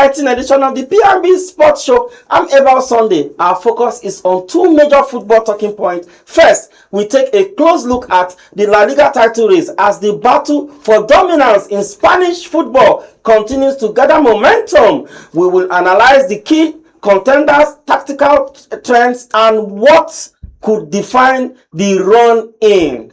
exciting edition of the P&B Sports Show. I'm Ebal Sunday. Our focus is on two major football talking points. First, we take a close look at the Laliga title race as the battle for dominance in Spanish football continues to gather momentum. We will analyze the key contenders, tactical trends, and what could define the run-in.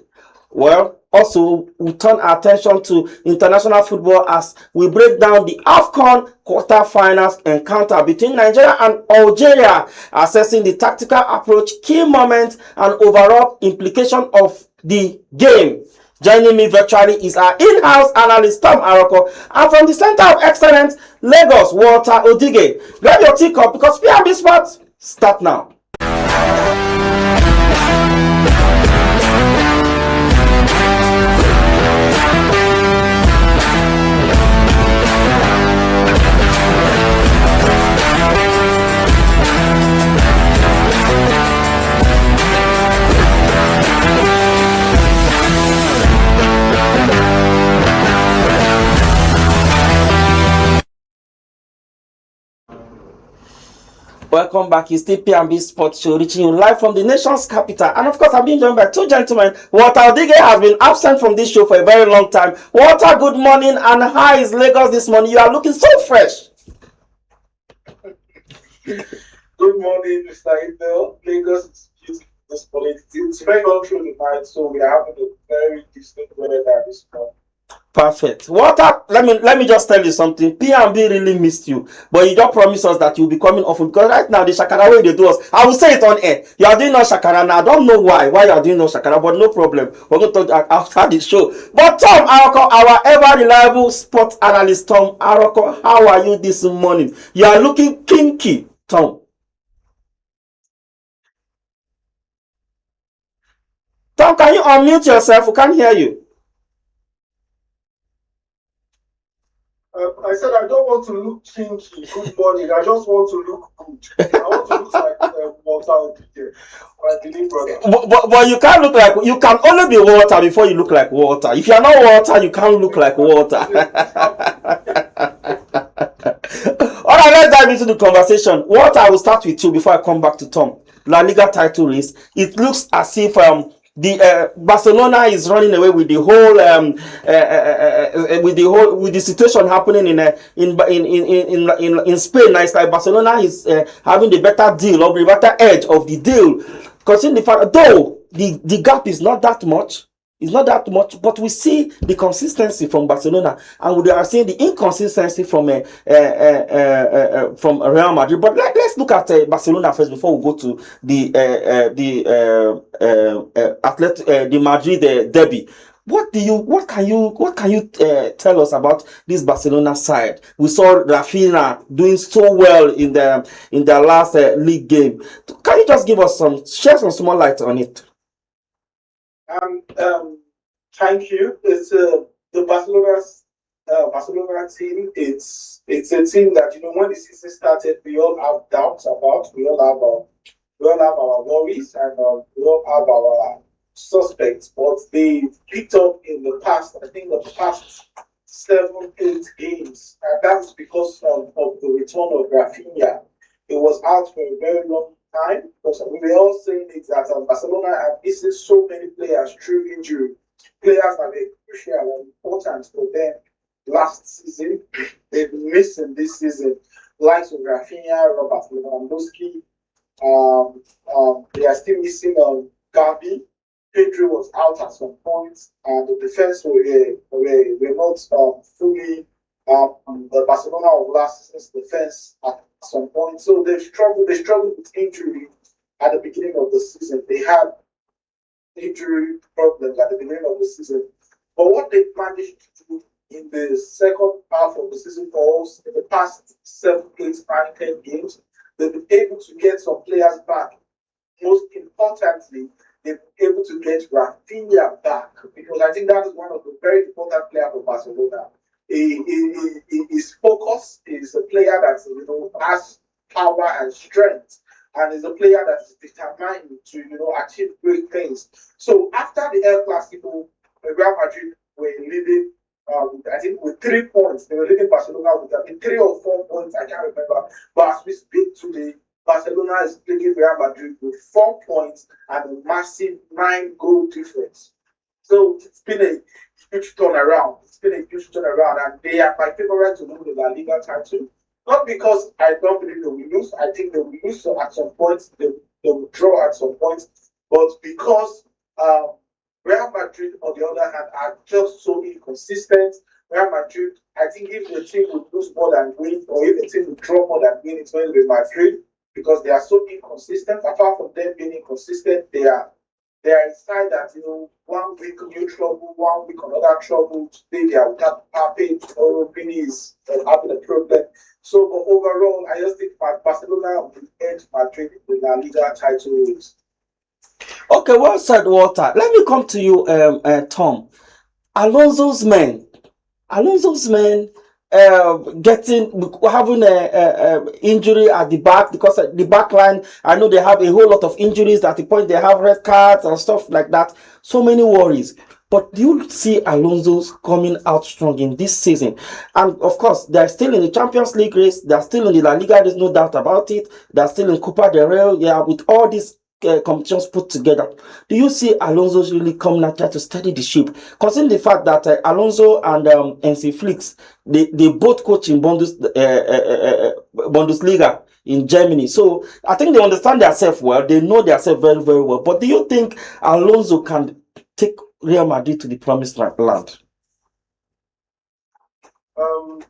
Well, also, we turn our attention to international football as we break down the Afcon quarter-finals encounter between Nigeria and Algeria, assessing the tactical approach, key moments, and overall implication of the game. Joining me virtually is our in-house analyst, Tom Aroko, and from the Center of Excellence, Lagos, Walter Odige. Grab your teacup because P&B Sports start now. Welcome back. It's the P&B Sports Show, reaching you live from the nation's capital. And of course, I'm being joined by two gentlemen. Walter Odige has been absent from this show for a very long time. Walter, good morning. And how is Lagos this morning? You are looking so fresh. Good morning, Mr. Idel. Lagos is beautiful this morning. It's very on through the night, so we are having a very distinct weather this morning. Perfect. Walter, let me just tell you something. P&B really missed you, but you just promised us that you'll be coming often because right now the shakara way they do us, I will say it on air. You are doing no shakara now. I don't know why you are doing no shakara, but no problem. We're going to talk after the show. But Tom Aroko, our ever reliable sports analyst, Tom Aroko, how are you this morning? You are looking kinky, Tom. Tom, can you unmute yourself? We can't hear you. I said I don't want to look kinky. Good morning. I just want to look good. I want to look like Walter Odige, my belief brother. But you can't look like, you can only be Walter before you look like Walter. If you are not Walter, you can't look like Walter. All right, let's dive into the conversation. Walter, I will start with you before I come back to Tom. La Liga title race. It looks as if the Barcelona is running away with the whole with the situation happening in Spain. Now it's like Barcelona is having the better deal or the better edge of the deal, considering the fact though the gap is not that much. It's not that much, but we see the consistency from Barcelona, and we are seeing the inconsistency from Real Madrid. But let's look at Barcelona first before we go to the Madrid derby. What can you tell us about this Barcelona side? We saw Rafinha doing so well in their last league game. Can you just share some small light on it? Thank you. It's the Barcelona team. It's a team that when the season started, we all have doubts about. We all have our worries and we all have our suspects. But they picked up in the past. I think the past 7-8 games, and that's because of the return of Rafinha. It was out for a very long time because we were all saying it that Barcelona have missed so many players through injury. Players that were crucial and important for them last season, they've been missing this season. Likes of Rafinha, Robert Lewandowski. They are still missing Gavi. Pedro was out at some point, and the defense were not fully the Barcelona of last season's defense at some point. So they struggled with injury at the beginning of the season. They had injury problems at the beginning of the season. But what they managed to do in the second half of the season for us, in the past 7, 8, 9, 10 games, they've been able to get some players back. Most importantly, they've been able to get Rafinha back, because I think that is one of the very important players for Barcelona. His focus is a player that has power and strength, and is a player that is determined to achieve great things. So after the El Clasico, Real Madrid were leading I think with 3 points. They were leading Barcelona with 3 or 4 points. I can't remember. But as we speak today, Barcelona is playing Real Madrid with 4 points and a massive 9 goal difference. So it's been a huge turnaround. It's been a huge turnaround, and they are my favorite to win the La Liga title. Not because I don't believe they will lose. I think they will lose so at some point. They will draw at some point, but because Real Madrid, on the other hand, are just so inconsistent. Real Madrid, I think if the team would lose more than win, or if the team would draw more than win, it's going to be Madrid because they are so inconsistent. Apart from them being inconsistent, they are a side that 1 week new trouble, 1 week another trouble. Today they are without Pape, tomorrow Vini is having a problem. So, but overall, I just think Barcelona will edge Madrid in the La Liga title race. Okay, well said, Walter. Let me come to you, Tom. Alonso's men, Alonso's men getting having a injury at the back because the back line. I know they have a whole lot of injuries. At the point they have red cards and stuff like that. So many worries. But do you see Alonso's coming out strong in this season? And of course, they're still in the Champions League race. They're still in the La Liga. There's no doubt about it. They're still in Copa del Rey. Yeah, with all these competitions put together, do you see Alonso's really coming out there to steady the ship? Considering the fact that Alonso and NC Flix, they both coach in Bundesliga in Germany, so I think they understand themselves well. They know themselves very, very well. But do you think Alonso can take Real Madrid to the promised land?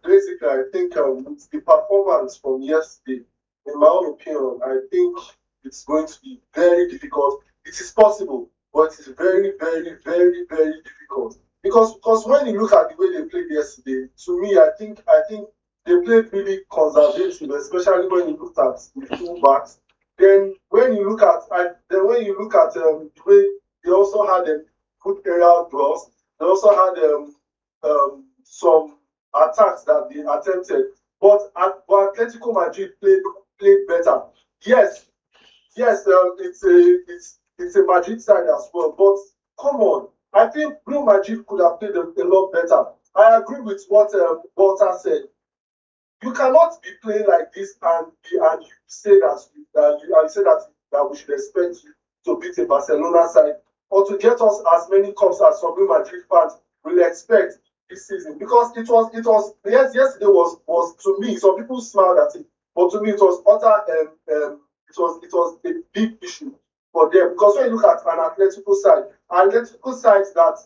Basically, I think with the performance from yesterday, in my own opinion, I think it's going to be very difficult. It is possible, but it is very, very, very, very difficult. Because when you look at the way they played yesterday, to me, I think they played really conservative, especially when you looked at the fullbacks. Then when you look at the way they also had good aerial draws, they also had some attacks that they attempted. But Atletico Madrid played better. Yes, it's a Madrid side as well. But come on, I think Real Madrid could have played a lot better. I agree with what Walter said. You cannot be playing like this and you say that we should expect you to beat a Barcelona side or to get us as many cups as some Real Madrid fans will expect this season. Because yesterday was to me, some people smiled at it, but to me it was it was a big issue for them. Because when you look at an Atletico sides that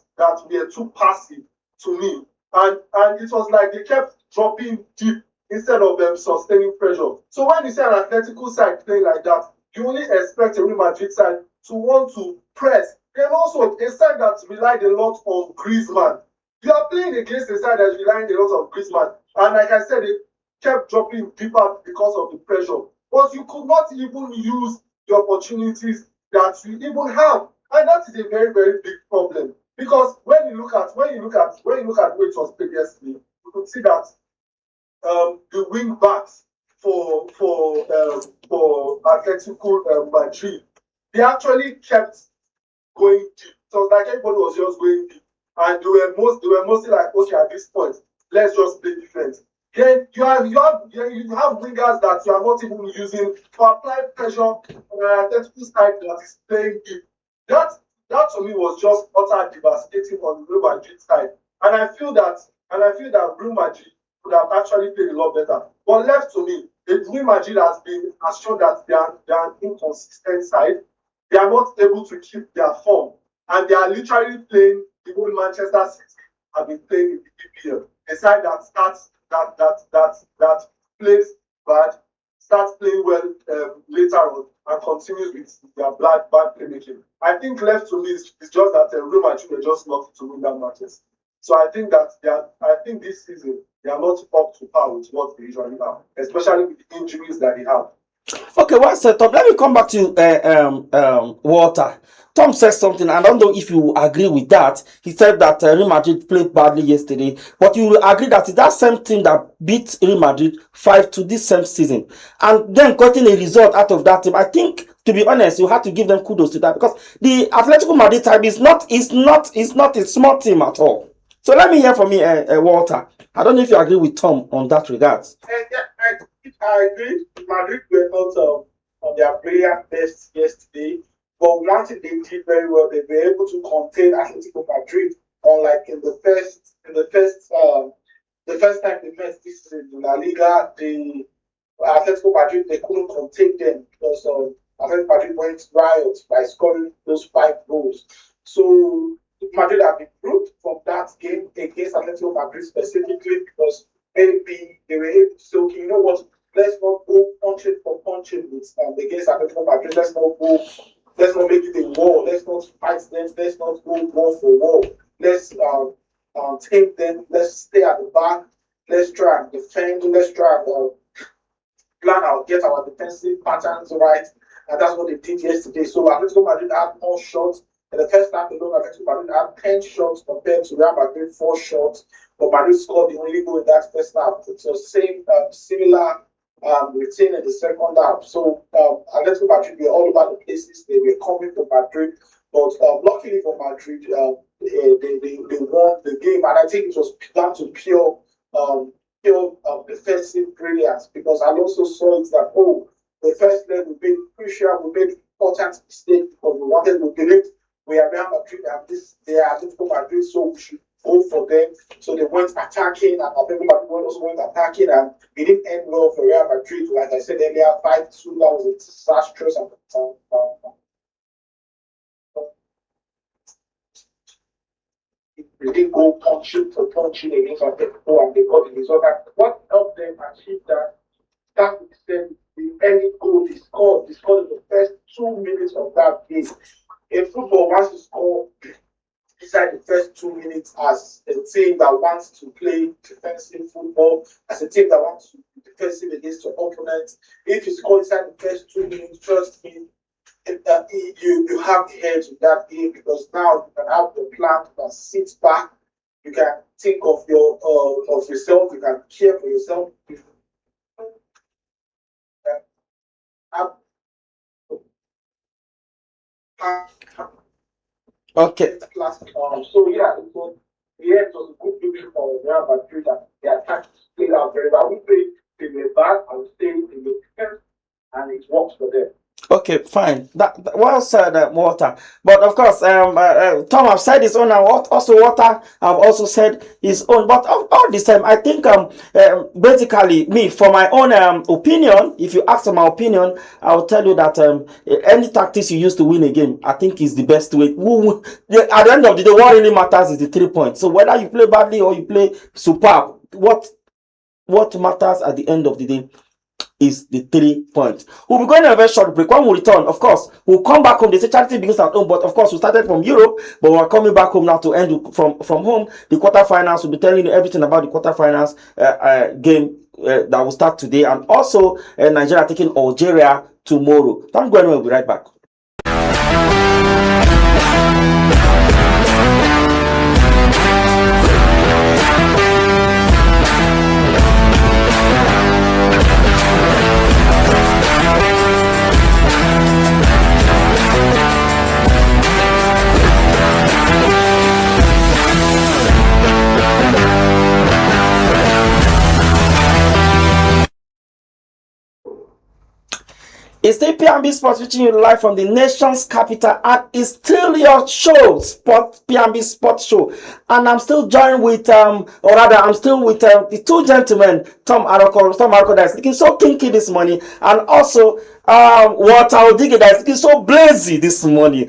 were too passive to me, and it was like they kept dropping deep instead of them sustaining pressure. So when you see an Atletico side playing like that, you only expect a Real Madrid side to want to press. Then also a side that relied a lot on Griezmann. You are playing against a side that is relying a lot on Griezmann, and like I said, they kept dropping deeper because of the pressure. But you could not even use the opportunities that you even have, and that is a very, very big problem. Because when you look at the way it was played yesterday, you could see that the wing backs for Atletico Madrid, they actually kept going deep. So it's like everybody was just going deep, and they were mostly like, okay, at this point, let's just play defense. Then you have wingers that you are not even using to apply pressure on an Atletico side that is playing deep. That to me was just utter devastating on the Real Madrid side, and I feel that Real Madrid could have actually played a lot better. But left to me, Real Madrid has shown that they are an inconsistent side. They are not able to keep their form, and they are literally playing the whole Manchester City have been playing in the EPL. A side that plays bad, starts playing well later on, and continues with their bad playmaking. I think left to me is just that Real Madrid were just lucky to win that matches. So I think this season they are not up to par with what they usually have, especially with the injuries that they have. Okay, well said, Tom. Let me come back to Walter. Tom said something. I don't know if you agree with that. He said that Real Madrid played badly yesterday, but you will agree that it's that same team that beat Real Madrid 5-2 this same season, and then getting a result out of that team. I think, to be honest, you have to give them kudos to that because the Atletico Madrid type is not a small team at all. So let me hear from you, Walter. I don't know if you agree with Tom on that regard. Yeah, I agree. Madrid were not on their prayer best yesterday, but one thing they did very well, they were able to contain Atletico Madrid. Unlike the first time they met this season in La Liga, the Atletico Madrid they couldn't contain them because Atletico Madrid went riot by scoring those 5 goals. So Madrid have improved from that game against Atletico Madrid specifically because maybe they were able to say, okay, you know what, let's not go punching for punching with against Atletico Madrid. Let's not make it a war. Let's not fight them. Let's not go war for war. Let's take them. Let's stay at the back. Let's try and defend. Let's try and plan out, get our defensive patterns right. And that's what they did yesterday. So Atletico Madrid had more shots. In the first time alone, Atletico Madrid had 10 shots compared to Real Madrid 4 shots. But Madrid scored the only goal in that first half. It was same similar routine in the second half. So Atletico Madrid were all over the places. They were coming to Madrid. But luckily for Madrid, they won the game. And I think it was down to pure defensive brilliance because I also saw it that, the first leg we made crucial, we made important mistake because we believed we are Real Madrid and they are Atletico Madrid, so we should go for them. So they went attacking, and Atletico Madrid also went attacking, and it didn't end well for Real Madrid. Like I said earlier, 5-2, that was a disastrous and they didn't go punching for punching against Atletico, and they got the result. And what helped them achieve that extent, the early goal they scored in the first 2 minutes of that game. In football, once you score inside the first 2 minutes as a team that wants to play defensive football, as a team that wants to be defensive against your opponents, if you score inside the first 2 minutes, trust me, you have the edge in that game because now you can have the plan, you can sit back, you can think of yourself, you can care for yourself. Okay. So yeah, it was a good victory for Real Madrid and the attack played out very well. We played they were back and stayed in the defense, and it worked for them. Okay, fine. That well said, Walter. But of course, Tom have said his own, and also Walter have also said his own. But all this time, I think basically me, for my own opinion, if you ask for my opinion, I will tell you that any tactics you use to win a game, I think is the best way. At the end of the day, what really matters is the 3 points. So whether you play badly or you play superb, what matters at the end of the day is the 3 points. We'll be going on a very short break. When we return, of course, we'll come back home. They say charity begins at home, but of course, we started from Europe, but we're coming back home now to end from home. The quarterfinals, we'll be telling you everything about the quarterfinals game that will start today, and also Nigeria taking Algeria tomorrow. Don't go anywhere. We'll be right back. It's the P&B Sports reaching you live from the nation's capital, and it's still your show, P&B Sports Show. And I'm still joined with, I'm still with the 2 gentlemen, Tom Aroko that is looking so kinky this morning, and also Walter Odige that is looking so blazy this morning.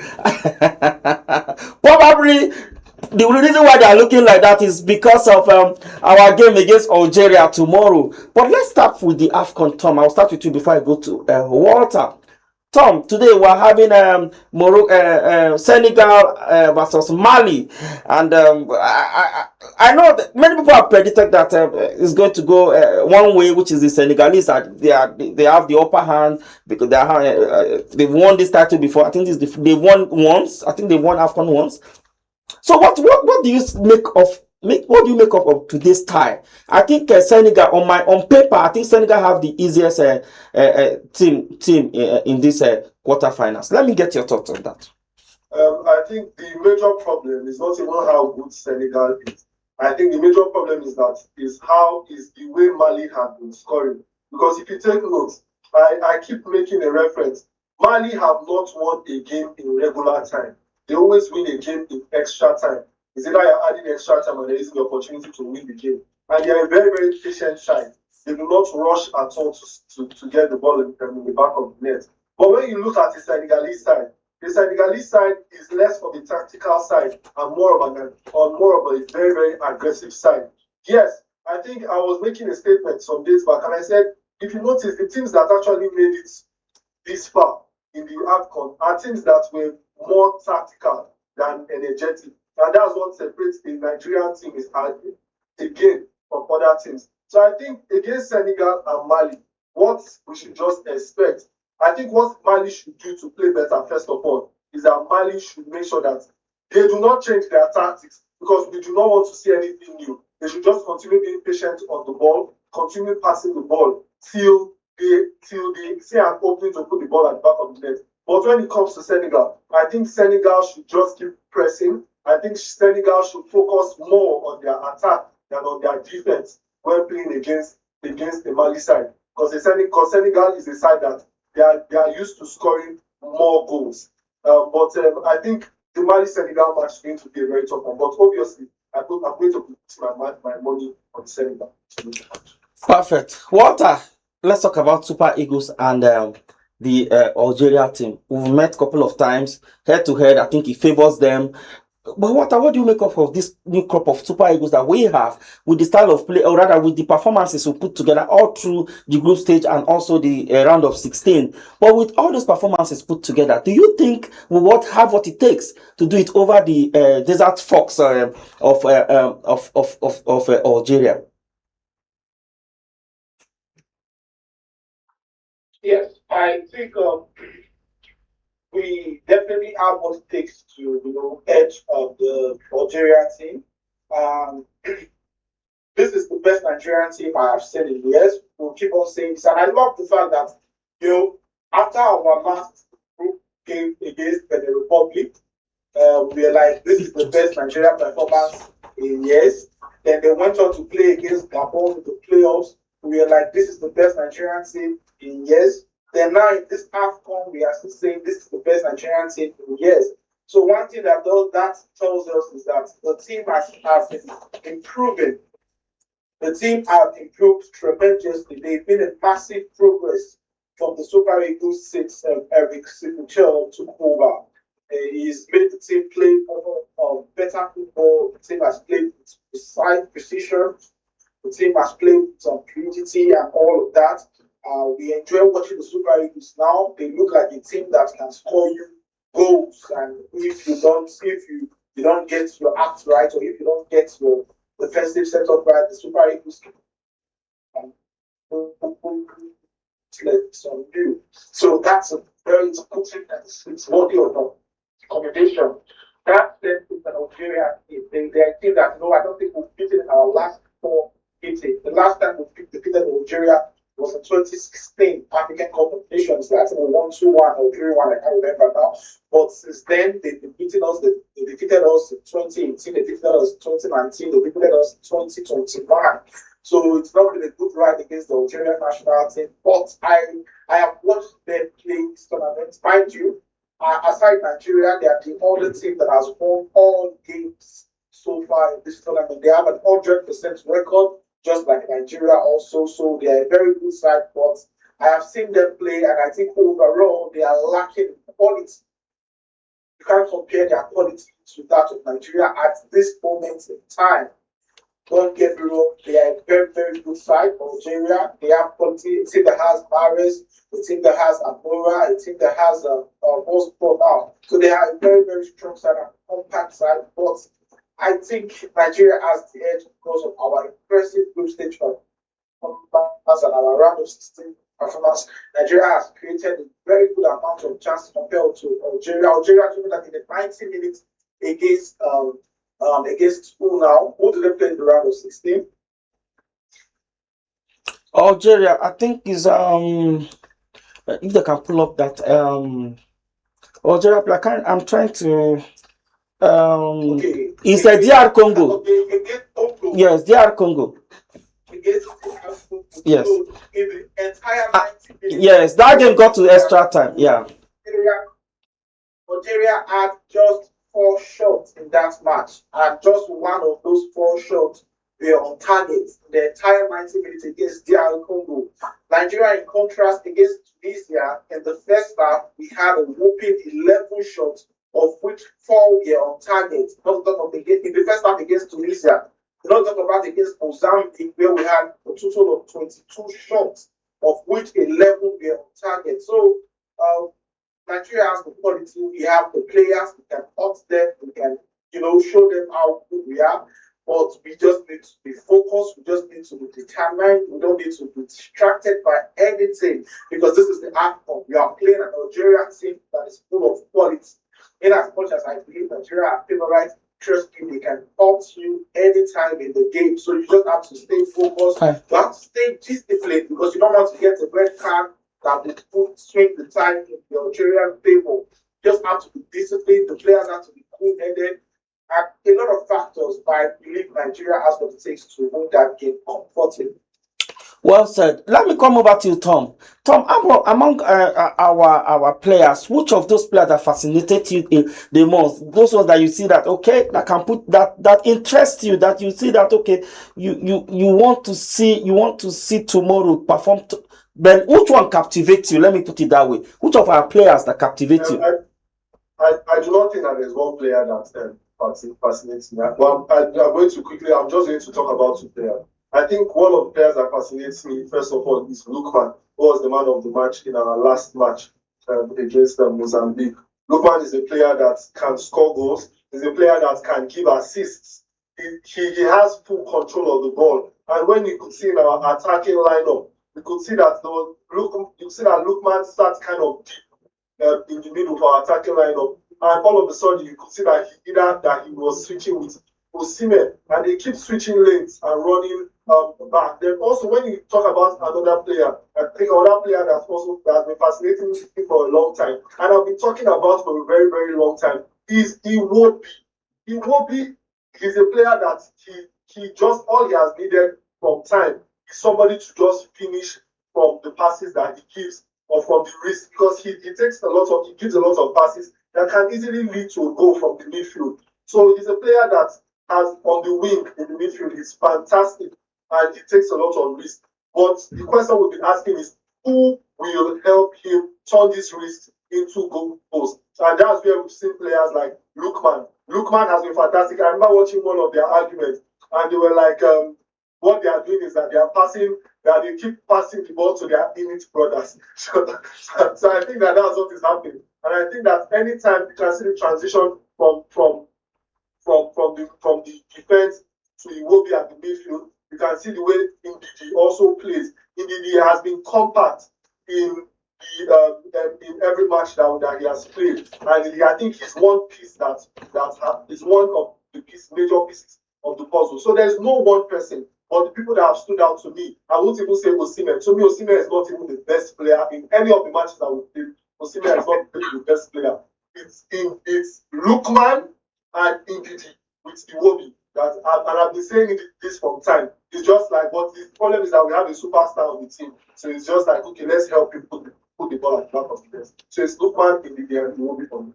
Probably the reason why they are looking like that is because of our game against Algeria tomorrow. But let's start with the Afcon, Tom. I'll start with you before I go to Walter. Tom, today we're having Senegal versus Mali, and I know that many people have predicted that it's going to go one way, which is the Senegalese. They have the upper hand because they've won this title before. I think they won once. I think they won Afcon once. So what do you make of today's tie? I think Senegal on paper, I think Senegal have the easiest team in this quarterfinals. Let me get your thoughts on that. I think the major problem is not even how good Senegal is, I think the major problem is the way Mali have been scoring. Because if you take notes, I keep making a reference. Mali have not won a game in regular time. They always win a game in extra time. It's either you're adding extra time or there is the opportunity to win the game. And they are a very, very patient side. They do not rush at all to get the ball in the back of the net. But when you look at the Senegalese side is less of a tactical side and more of a very, very aggressive side. Yes, I think I was making a statement some days back, and I said, if you notice, the teams that actually made it this far in the Afcon are teams that were more tactical than energetic. And that's what separates the Nigerian team is again from other teams. So I think against Senegal and Mali, what we should just expect, I think what Mali should do to play better, first of all, is that Mali should make sure that they do not change their tactics because we do not want to see anything new. They should just continue being patient on the ball, continue passing the ball till they see an opening to put the ball at the back of the net. But when it comes to Senegal, I think Senegal should just keep pressing. I think Senegal should focus more on their attack than on their defense when playing against the Mali side. Because Senegal is a side that they are used to scoring more goals. But I think the Mali-Senegal match is going to be a very tough one. But obviously, I'm going to put my money on Senegal. Perfect. Walter, let's talk about Super Eagles and the Algeria team. We've met a couple of times, head to head. I think it favors them. But what do you make of this new crop of Super Eagles that we have with the style of play, or rather with the performances we put together all through the group stage and also the round of 16? But with all those performances put together, do you think we will have what it takes to do it over the Desert Fox of Algeria? Yes, I think we definitely have what it takes to edge of the Algeria team. This is the best Nigerian team I have seen in years. We'll keep on saying this, and I love the fact that after our last group game against the Republic, we were like, this is the best Nigerian performance in years. Then they went on to play against Gabon in the playoffs. We were like, this is the best Nigerian team in years. Then now in this AFCON, we are still saying this is the best Nigerian team in years. So one thing that tells us is that the team has been improving. The team has improved tremendously. They've been a massive progress from the Super Eagles since Eric Sifuchel took over. He's made the team play better football. The team has played with precise precision. The team has played with some fluidity and all of that. We enjoy watching the Super Eagles now. They look like a team that can score you goals, and if you don't get your act right, or if you don't get your defensive setup right, the Super Eagles can on you. So that's a very important and it's worthy of accommodation. That then is an Algeria team. They're a team that I don't think we've beaten in our last 4 meetings. The last time we defeated Algeria was in 2016 African Cup of Nations. I think we won 2-1 or 3-1, I can't remember now. But since then, they've defeated us. They defeated us in 2018, they defeated us in 2019, they defeated us in 2021. So it's not been a good ride against the Algerian national team. But I have watched them play this tournament. Mind you, aside Nigeria, they are the only team that has won all games so far in this tournament. They have an 100% record, just like Nigeria also. So they are a very good side. But I have seen them play, and I think overall they are lacking quality. You can't compare their quality to that of Nigeria at this moment in time. Don't get me wrong, they are a very, very good side. Algeria, they have quality. A team that has Mahrez, a team that has Amora, a team that has Bosco now. So they are a very, very strong side and compact side. But I think Nigeria has the edge because of our impressive group stage performance and our round of 16 performance. Nigeria has created a very good amount of chances compared to Algeria. Algeria, you know that in the 90 minutes against who now? Who did they play in the round of 16? Algeria, I think is if they can pull up that Algeria player. I'm trying to Okay. it's a DR Congo. against Congo. Yes, DR Congo. Against DR Congo. Yes. So in the entire 90 minutes. Yes, that game got to extra time. Yeah. Algeria had just 4 shots in that match, and just one of those 4 shots were on target in the entire 90 minutes against DR Congo. Nigeria, in contrast, against Tunisia, in the first half, we had a whopping 11 shots, of which 4 were on target. Not talk of in the first half against Tunisia, not talk about against Mozambique, where we had a total of 22 shots, of which 11 were on target. So, Nigeria has the quality, we have the players, we can hurt them, we can, show them how good we are, but we just need to be focused, we just need to be determined, we don't need to be distracted by anything, because this is the Afcon. We are playing an Algerian team that is full of quality. In as much as I believe Nigeria are favorites, trust me, they can hurt you anytime in the game. So you just have to stay focused, you have to stay disciplined, because you don't want to get a red card that will swing the tide in the Algerian favor. Just have to be disciplined, the players have to be cool-headed, and a lot of factors, but I believe Nigeria has what it takes to win that game comfortably. Well said. Let me come over to you, Tom. Tom, among our players, which of those players that fascinated you the most? Those ones that you see that that can put that interest you, that you see that you want to see tomorrow perform. Then which one captivates you? Let me put it that way. Which of our players that captivate you? I do not think that there's one player that fascinates me. Well, I'm going to quickly. I'm just going to talk about 2 players. I think one of the players that fascinates me, first of all, is Lookman, who was the man of the match in our last match against Mozambique. Lookman is a player that can score goals. He's a player that can give assists. He has full control of the ball. And when you could see in our attacking lineup, you could see that Lookman starts kind of deep in the middle of our attacking lineup. And all of a sudden, you could see that he was switching with Osimhen, and they keep switching lanes and running back. Then also, when you talk about another player, I think another player that's been fascinating me for a long time, and I've been talking about for a very, very long time, is Iwobi. Iwobi is a player that he just, all he has needed from time is somebody to just finish from the passes that he gives or from the wrist, because he gives a lot of passes that can easily lead to a goal from the midfield. So he's a player that has on the wing in the midfield. He's fantastic and he takes a lot of risk. But the question we'll be asking is, who will help him turn this risk into goals? And that's where we've seen players like Lookman. Lookman has been fantastic. I remember watching one of their arguments, and they were like, what they are doing is that they keep passing the ball to their image brothers. So I think that's what is happening. And I think that anytime you can see the transition from the defense to Iwobi at the midfield, you can see the way Ndidi also plays. Ndidi has been compact in every match that he has played, and I think he's one piece that is one of the major pieces of the puzzle. So there's no one person, but the people that have stood out to me, I won't even say Osimhen. To me, Osimhen is not even the best player in any of the matches that we played. Osimhen is not the best player. It's Lookman and Ndidi with Iwobi. And I've been saying this from time. It's just like, but the problem is that we have a superstar on the team. So it's just like, okay, let's help him put the ball at the back of the net. So it's Lookman, Ndidi, and Iwobi for me.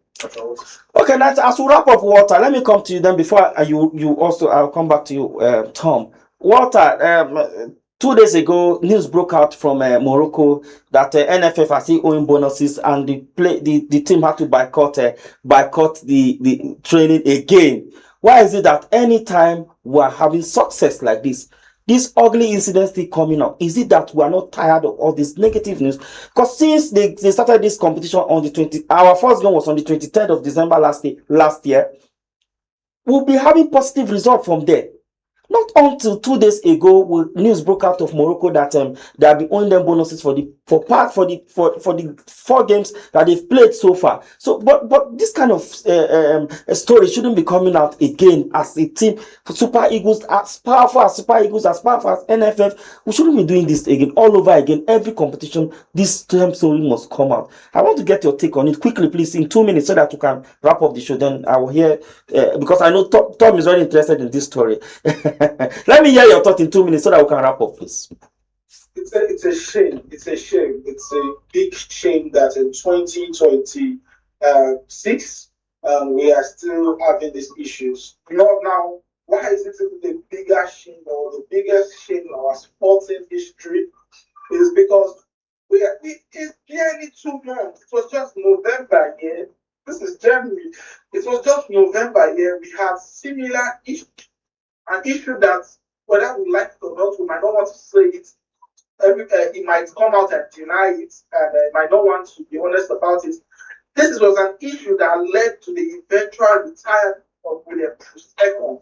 Okay, as we wrap up, Walter, let me come to you then before I'll come back to you, Tom. Walter, 2 days ago, news broke out from Morocco that NFF are still owing bonuses, and the team had to boycott the training again. Why is it that anytime we're having success like this ugly incidents still coming up? Is it that we are not tired of all this negative news? Because since they started this competition on the 20th, our first game was on the 23rd of December last year. We'll be having positive results from there. Not until 2 days ago, news broke out of Morocco that they have been owing them bonuses for the 4 games that they've played so far. So, but this kind of story shouldn't be coming out again as a team. Super Eagles, as powerful as Super Eagles, as powerful as NFF, we shouldn't be doing this again, all over again. Every competition, this same story must come out. I want to get your take on it quickly, please, in 2 minutes, so that we can wrap up the show. Then I will hear, because I know Tom is very interested in this story. Let me hear your thought in 2 minutes so that we can wrap up, please. It's a shame. It's a shame. It's a big shame that in 2026 we are still having these issues. Now, why is it the bigger shame or the biggest shame in our sporting history? Is because it's barely 2 months. It was just November here. This is January. It was just November here. We had similar issue, an issue that whether we like it or not, we might not want to say it. He might come out and deny it, and might not want to be honest about it. This was an issue that led to the eventual retirement of William Troost-Ekong.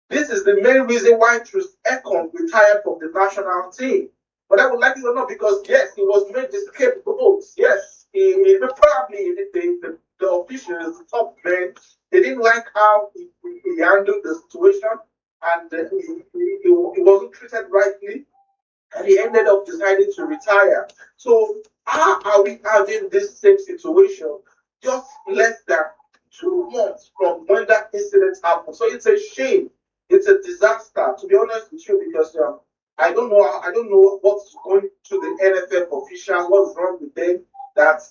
This is the main reason why Troost-Ekong retired from the national team. But I would like it or not, because yes, he was made the scapegoat. Yes, probably the officials, the top men, they didn't like how he handled the situation, and he wasn't treated rightly, and he ended up deciding to retire. So how are we having this same situation just less than 2 months from when that incident happened? So it's a shame. It's a disaster, to be honest with you, because I don't know what's going to the NFF officials, what's wrong with them, that,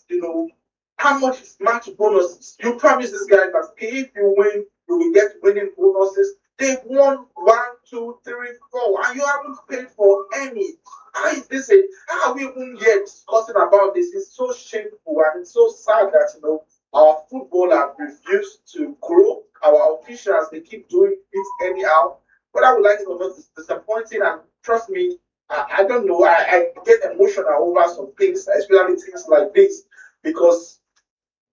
how much is match bonuses? You promise this guy that if you win, you will get winning bonuses. They've won 1, 2, 3, 4, and you haven't paid for any. How is this? How are we even yet discussing about this? It's so shameful, and it's so sad that our football have refused to grow. Our officials, they keep doing it anyhow. But I would like to know, it's disappointing, and trust me, I don't know. I get emotional over some things, especially things like this, because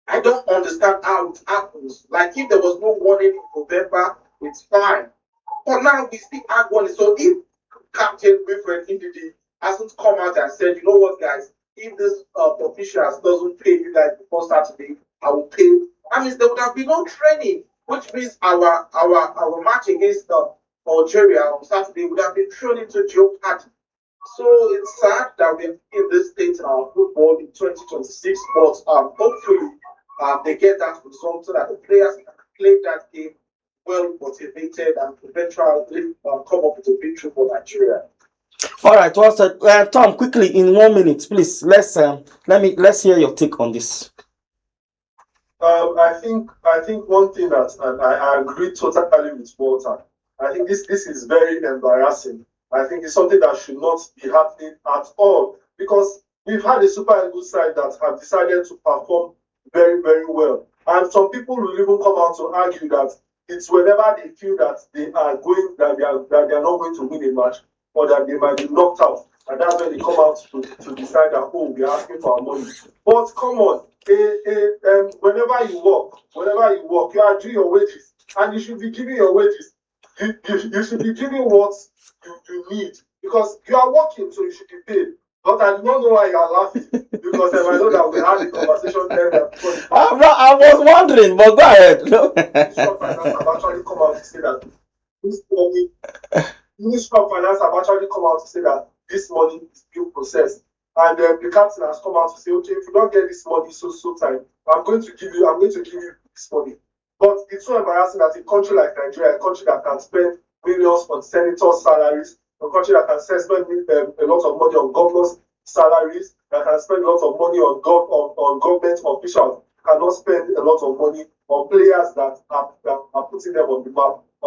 I don't understand how it happens. Like, if there was no warning in November, it's fine. But now we still have warning. So if Captain Wilfred Ndidi hasn't come out and said, you know what, guys, if this officials doesn't pay you guys before Saturday, I will pay. That means there would have been no training, which means our match against Algeria on Saturday would have been thrown into jeopardy. So it's sad that we're in this state in our football in 2026, but hopefully they get that result so that the players can play that game well motivated and eventually come up with a victory for Nigeria. All right, well said. Tom, quickly in 1 minute, please. Let's hear your take on this. I think one thing that, and I agree totally with Walter. I think this is very embarrassing. I think it's something that should not be happening at all, because we've had a Super Eagles side that have decided to perform very, very well, and some people will even come out to argue that it's whenever they feel that they are not going to win a match, or that they might be knocked out, and that's when they come out to decide that, oh, we are asking for our money. But come on, whenever you work, you are due your wages, and you should be giving your wages. You should be giving what you need, because you are working, so you should be paid. But I do not know why you are laughing, because I know that we had a conversation earlier. I was wondering, but go ahead. Minister of Finance have actually come out to say that this money. Minister of Finance have actually come out to say that this money is being processed, and the captain has come out to say, okay, if you don't get this money so time, I'm going to give you this money. But it's so embarrassing that a country like Nigeria, a country that can spend millions on senators' salaries, a country that can spend a lot of money on governors' salaries, that can spend a lot of money on government officials, cannot spend a lot of money on players that are putting them on the map.